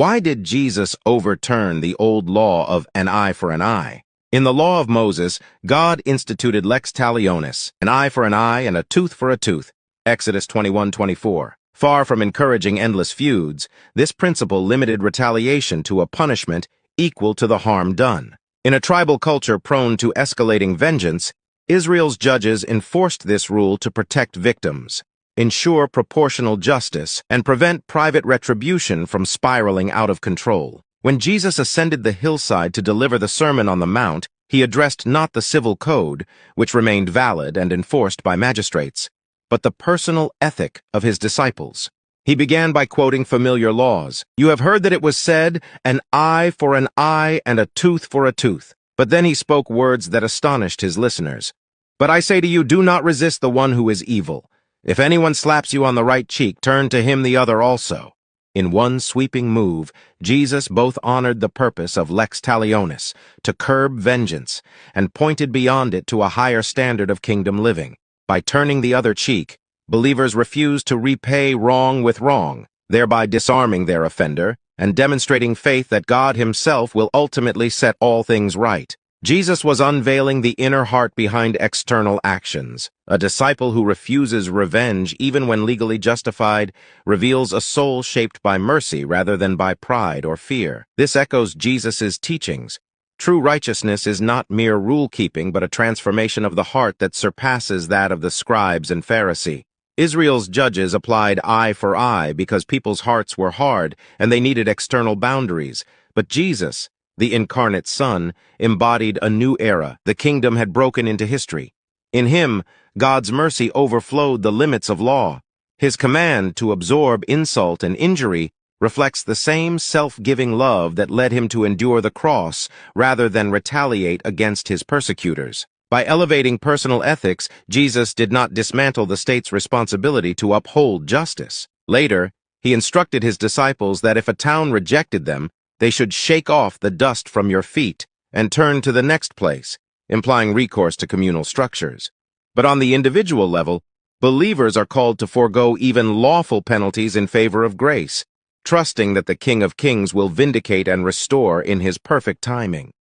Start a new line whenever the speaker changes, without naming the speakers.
Why did Jesus overturn the old law of an eye for an eye? In the law of Moses, God instituted lex talionis, an eye for an eye and a tooth for a tooth, Exodus 21:24. Far from encouraging endless feuds, this principle limited retaliation to a punishment equal to the harm done. In a tribal culture prone to escalating vengeance, Israel's judges enforced this rule to protect victims, ensure proportional justice, and prevent private retribution from spiraling out of control. When Jesus ascended the hillside to deliver the Sermon on the Mount, he addressed not the civil code, which remained valid and enforced by magistrates, but the personal ethic of his disciples. He began by quoting familiar laws. "You have heard that it was said, an eye for an eye and a tooth for a tooth." But then he spoke words that astonished his listeners. "But I say to you, do not resist the one who is evil. If anyone slaps you on the right cheek, turn to him the other also." In one sweeping move, Jesus both honored the purpose of lex talionis, to curb vengeance, and pointed beyond it to a higher standard of kingdom living. By turning the other cheek, believers refused to repay wrong with wrong, thereby disarming their offender and demonstrating faith that God himself will ultimately set all things right. Jesus was unveiling the inner heart behind external actions. A disciple who refuses revenge, even when legally justified, reveals a soul shaped by mercy rather than by pride or fear. This echoes Jesus' teachings. True righteousness is not mere rule-keeping, but a transformation of the heart that surpasses that of the scribes and Pharisee. Israel's judges applied eye for eye because people's hearts were hard and they needed external boundaries. But Jesus, the incarnate Son, embodied a new era. The kingdom had broken into history. In him, God's mercy overflowed the limits of law. His command to absorb insult and injury reflects the same self-giving love that led him to endure the cross rather than retaliate against his persecutors. By elevating personal ethics, Jesus did not dismantle the state's responsibility to uphold justice. Later, he instructed his disciples that if a town rejected them, they should shake off the dust from your feet and turn to the next place, implying recourse to communal structures. But on the individual level, believers are called to forego even lawful penalties in favor of grace, trusting that the King of Kings will vindicate and restore in his perfect timing.